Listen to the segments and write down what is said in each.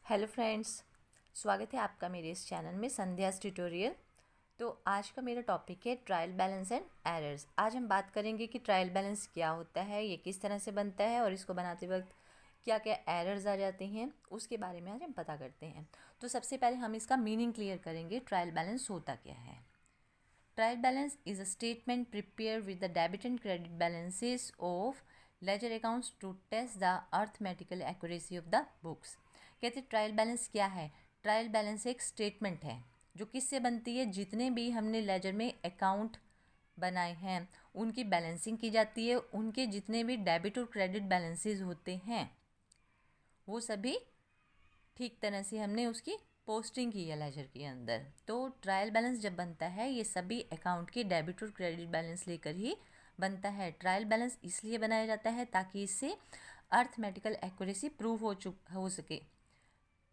Hello friends, स्वागत है आपका मेरे इस चैनल में संध्यास ट्यूटोरियल। तो आज का मेरा टॉपिक है ट्रायल बैलेंस एंड एरर्स। आज हम बात करेंगे कि ट्रायल बैलेंस क्या होता है, ये किस तरह से बनता है और इसको बनाते वक्त क्या क्या एरर्स आ जाते हैं, उसके बारे में आज हम पता करते हैं। तो सबसे पहले हम इसका मीनिंग क्लियर करेंगे। ट्रायल बैलेंस होता क्या है। Trial balance is a statement prepare with the debit and credit balances of ledger accounts to test the arithmetical accuracy of the books. कहते ट्रायल बैलेंस क्या है। ट्रायल बैलेंस एक statement है जो किससे बनती है, जितने भी हमने लेजर में अकाउंट बनाए हैं उनकी बैलेंसिंग की जाती है। उनके जितने भी डेबिट और क्रेडिट बैलेंसेस होते हैं वो सभी ठीक तरह से हमने उसकी पोस्टिंग की है लेजर के अंदर। तो ट्रायल बैलेंस जब बनता है ये सभी अकाउंट के डेबिट और क्रेडिट बैलेंस लेकर ही बनता है। ट्रायल बैलेंस इसलिए बनाया जाता है ताकि इससे अर्थमेटिकल एक्यूरेसी प्रूव हो सके,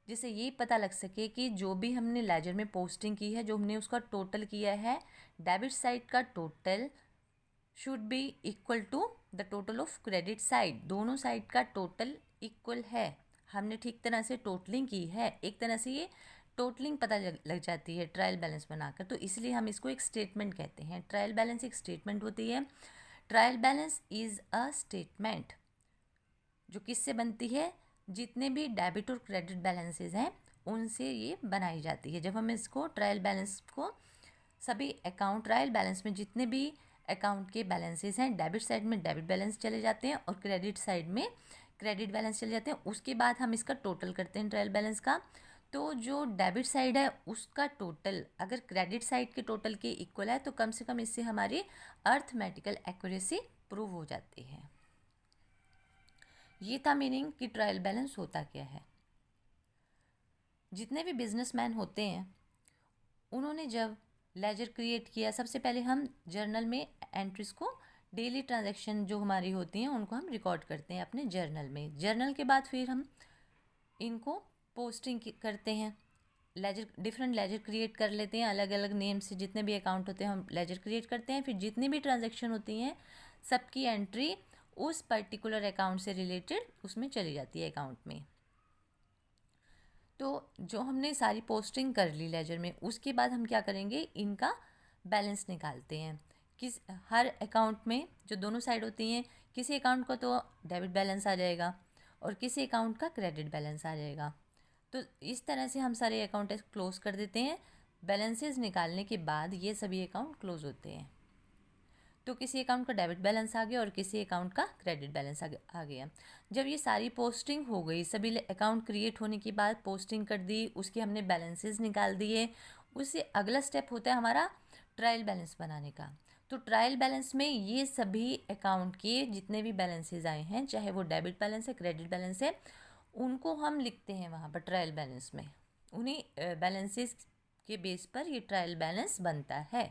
जिससे ये पता लग सके कि जो भी हमने लेजर में पोस्टिंग की है, जो हमने उसका टोटल किया है, डेबिट साइड का total should be equal to the total of credit side. दोनों साइड का टोटल इक्वल है, हमने ठीक तरह से टोटलिंग की है। एक तरह से ये टोटलिंग पता लग जाती है ट्रायल बैलेंस बनाकर, तो इसलिए हम इसको एक स्टेटमेंट कहते हैं। ट्रायल बैलेंस एक स्टेटमेंट होती है। Trial balance is a statement जो किससे बनती है, जितने भी डेबिट और क्रेडिट बैलेंसेस हैं उनसे ये बनाई जाती है। जब हम इसको ट्रायल बैलेंस को सभी अकाउंट ट्रायल बैलेंस में जितने भी अकाउंट के बैलेंसेस हैं, डेबिट साइड में डेबिट बैलेंस चले जाते हैं और क्रेडिट साइड में क्रेडिट बैलेंस चले जाते हैं। उसके बाद हम इसका टोटल करते हैं ट्रायल बैलेंस का। तो जो डेबिट साइड है उसका टोटल अगर क्रेडिट साइड के टोटल के इक्वल है तो कम से कम इससे हमारी अर्थमेटिकल एक्यूरेसी प्रूव हो जाती है। ये था मीनिंग कि ट्रायल बैलेंस होता क्या है। जितने भी बिजनेसमैन होते हैं उन्होंने जब लेजर क्रिएट किया, सबसे पहले हम जर्नल में एंट्रीज को, डेली ट्रांजैक्शन जो हमारी होती हैं उनको हम रिकॉर्ड करते हैं अपने जर्नल में। जर्नल के बाद फिर हम इनको पोस्टिंग करते हैं। लेजर डिफरेंट लेजर क्रिएट कर लेते हैं, अलग अलग नेम से जितने भी अकाउंट होते हैं हम लेजर क्रिएट करते हैं। फिर जितनी भी ट्रांजैक्शन होती हैं सबकी एंट्री उस पर्टिकुलर अकाउंट से रिलेटेड उसमें चली जाती है अकाउंट में। तो जो हमने सारी पोस्टिंग कर ली लेजर में, उसके बाद हम क्या करेंगे, इनका बैलेंस निकालते हैं। किस हर अकाउंट में जो दोनों साइड होती हैं, किसी अकाउंट का तो डेबिट बैलेंस आ जाएगा और किसी अकाउंट का क्रेडिट बैलेंस आ जाएगा। तो इस तरह से हम सारे अकाउंट क्लोज कर देते हैं। बैलेंसेस निकालने के बाद ये सभी अकाउंट क्लोज होते हैं। तो किसी अकाउंट का डेबिट बैलेंस आ गया और किसी अकाउंट का क्रेडिट बैलेंस आ गया। जब ये सारी पोस्टिंग हो गई, सभी अकाउंट क्रिएट होने के बाद पोस्टिंग कर दी, उसके हमने बैलेंसेस निकाल दिए, उससे अगला स्टेप होता है हमारा ट्रायल बैलेंस बनाने का। तो ट्रायल बैलेंस में ये सभी अकाउंट के जितने भी बैलेंसेस आए हैं, चाहे वो डेबिट बैलेंस है क्रेडिट बैलेंस है, उनको हम लिखते हैं वहाँ पर ट्रायल बैलेंस में। उन्हीं बैलेंसेस के बेस पर ये ट्रायल बैलेंस बनता है।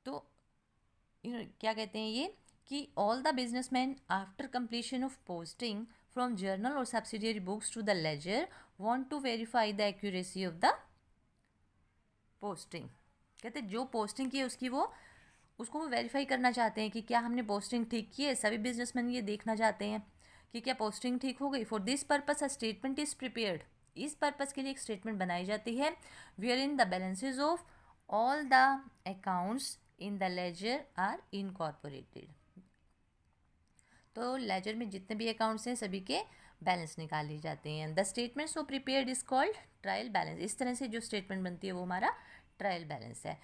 तो क्या कहते हैं ये कि all the businessman after completion of posting from journal और subsidiary books to the ledger want to verify the accuracy of the posting. कहते जो पोस्टिंग की है उसको वो वेरीफाई करना चाहते हैं कि क्या हमने पोस्टिंग ठीक की है। सभी बिजनेसमैन ये देखना चाहते हैं कि क्या पोस्टिंग ठीक हो गई। For this purpose a statement is prepared. इस पर्पस के लिए एक स्टेटमेंट बनाई जाती है। Where in the balances of all the accounts in the ledger are incorporated. तो लेजर में जितने भी अकाउंट्स हैं सभी के बैलेंस निकाले जाते हैं। The statement so prepared is called trial balance. इस तरह से जो स्टेटमेंट बनती है वो हमारा ट्रायल बैलेंस है।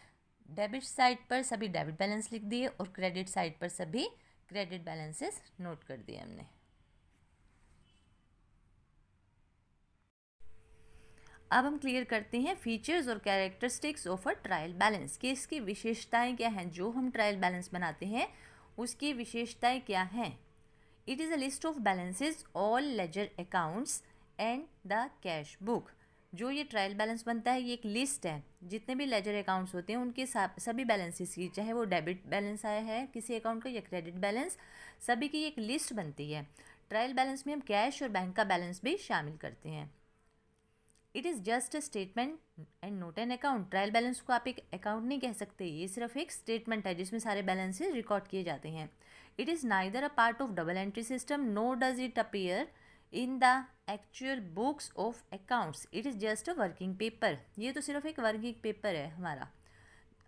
डेबिट साइड पर सभी डेबिट बैलेंस लिख दिए और क्रेडिट साइड पर सभी क्रेडिट बैलेंसेस नोट कर दिए हमने। अब हम क्लियर करते हैं फीचर्स और characteristics of a trial balance, कि इसकी विशेषताएं क्या हैं। जो हम ट्रायल बैलेंस बनाते हैं उसकी विशेषताएं क्या हैं। It is a list of balances all ledger accounts and the cash book. जो ये ट्रायल बैलेंस बनता है ये एक लिस्ट है, जितने भी लेजर अकाउंट्स होते हैं उनके सभी बैलेंसेस की, चाहे वो डेबिट बैलेंस आया है किसी अकाउंट का या क्रेडिट बैलेंस, सभी की एक लिस्ट बनती है। ट्रायल बैलेंस में हम कैश और बैंक का बैलेंस भी शामिल करते हैं। It is just a statement and note an account. Trial balance को आप एक अकाउंट नहीं कह सकते, ये सिर्फ एक स्टेटमेंट है जिसमें सारे बैलेंसेस रिकॉर्ड किए जाते हैं। It is neither a part of double entry system nor does it appear in the actual books of accounts it is just a working paper. ये तो सिर्फ एक वर्किंग पेपर है हमारा।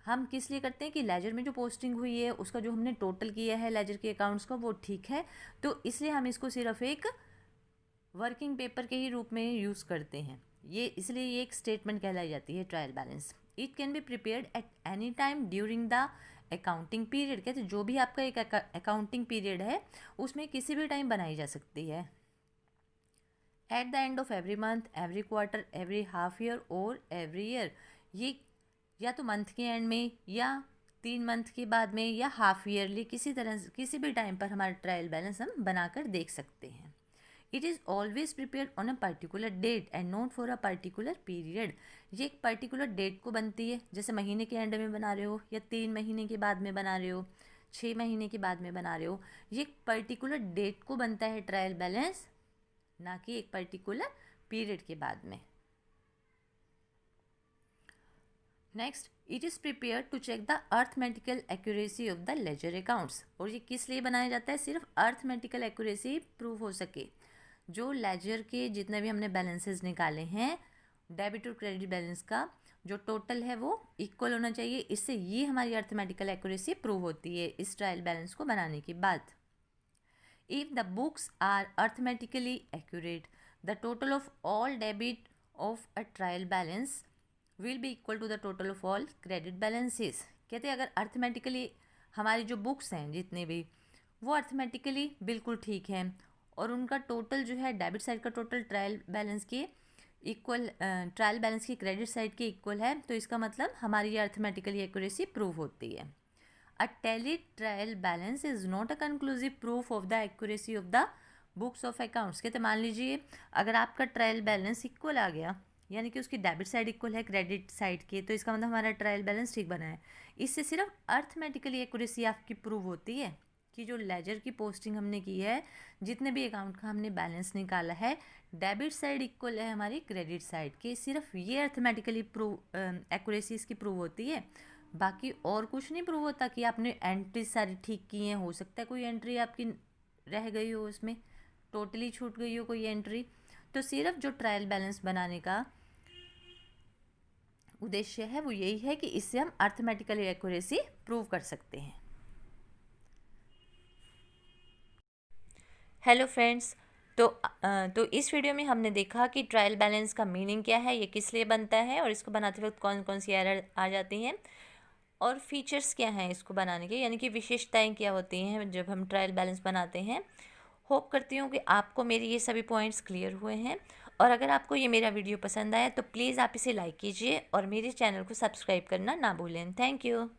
हम किस लिए करते हैं कि लेजर में जो पोस्टिंग हुई है उसका जो हमने टोटल किया है लेजर के अकाउंट्स का वो ठीक है, तो इसलिए हम इसको सिर्फ एक वर्किंग पेपर के ही रूप में यूज़ करते हैं। ये इसलिए ये एक स्टेटमेंट कहलाई जाती है trial balance. It can be prepared at any time during the accounting period. कहते जो भी आपका एक अकाउंटिंग पीरियड है उसमें किसी भी टाइम बनाई जा सकती है। At the end of every month, every quarter, every half year और एवरी ईयर। ये या तो मंथ के एंड में या 3 मंथ के बाद में या हाफ ईयरली किसी तरह किसी भी टाइम पर हमारा ट्रायल बैलेंस हम बनाकर देख सकते हैं। It is always prepared on a particular date and not for a particular period. ये एक पर्टिकुलर डेट को बनती है, जैसे महीने के एंड में बना रहे हो या 3 महीने के बाद में बना रहे हो, 6 महीने के बाद में बना रहे हो। ये एक पर्टिकुलर डेट को बनता है ट्रायल बैलेंस, ना कि एक पर्टिकुलर पीरियड के बाद में। Next, it is prepare to check the arithmetical accuracy of the ledger accounts. और ये किस लिए बनाया जाता है? सिर्फ अर्थमेटिकल एक्यूरेसी प्रूव हो सके। जो लेजर के जितने भी हमने बैलेंसेस निकाले हैं, डेबिट और क्रेडिट बैलेंस का जो टोटल है वो इक्वल होना चाहिए। इससे ये हमारी अर्थमेटिकल एक्यूरेसी प्रूव होती है इस ट्रायल बैलेंस को बनाने के बाद। If the books are arithmetically accurate, the total of all debit of a trial balance will be equal to the total of all credit balances. कहते हैं अगर अर्थमेटिकली हमारी जो बुक्स हैं जितने भी वो अर्थमेटिकली बिल्कुल ठीक हैं और उनका टोटल जो है डेबिट साइड का टोटल ट्रायल बैलेंस के इक्वल, ट्रायल बैलेंस की क्रेडिट साइड के इक्वल है, तो इसका मतलब हमारी ये अर्थमेटिकली एक्यूरेसी प्रूव होती है। A tally trial balance is not a conclusive proof of the accuracy of the books of accounts. कहते मान लीजिए अगर आपका ट्रायल बैलेंस इक्वल आ गया, यानी कि उसकी डेबिट साइड इक्वल है क्रेडिट साइड के, तो इसका मतलब हमारा ट्रायल बैलेंस ठीक बना है। इससे सिर्फ अर्थमेटिकली एक्यूरेसी आपकी प्रूव होती है कि जो लेजर की पोस्टिंग हमने की है, जितने भी अकाउंट का हमने बैलेंस निकाला है, डेबिट साइड इक्वल है हमारी क्रेडिट साइड के। सिर्फ ये अर्थमेटिकली प्रूव एक्यूरेसी इसकी प्रूव होती है, बाकी और कुछ नहीं प्रूव होता कि आपने एंट्री सारी ठीक की हैं। हो सकता है कोई एंट्री आपकी रह गई हो, उसमें टोटली छूट गई हो कोई एंट्री। तो सिर्फ जो ट्रायल बैलेंस बनाने का उद्देश्य है वो यही है कि इससे हम अर्थमेटिकल एक्यूरेसी प्रूव कर सकते हैं। हेलो फ्रेंड्स, तो इस वीडियो में हमने देखा कि ट्रायल बैलेंस का मीनिंग क्या है, ये किस लिए बनता है और इसको बनाते वक्त कौन कौन सी एरर आ जाती हैं और फीचर्स क्या हैं इसको बनाने के, यानी कि विशेषताएं क्या होती हैं जब हम ट्रायल बैलेंस बनाते हैं। होप करती हूँ कि आपको मेरे ये सभी पॉइंट्स क्लियर हुए हैं, और अगर आपको ये मेरा वीडियो पसंद आया तो प्लीज़ आप इसे लाइक कीजिए और मेरे चैनल को सब्सक्राइब करना ना भूलें। Thank you.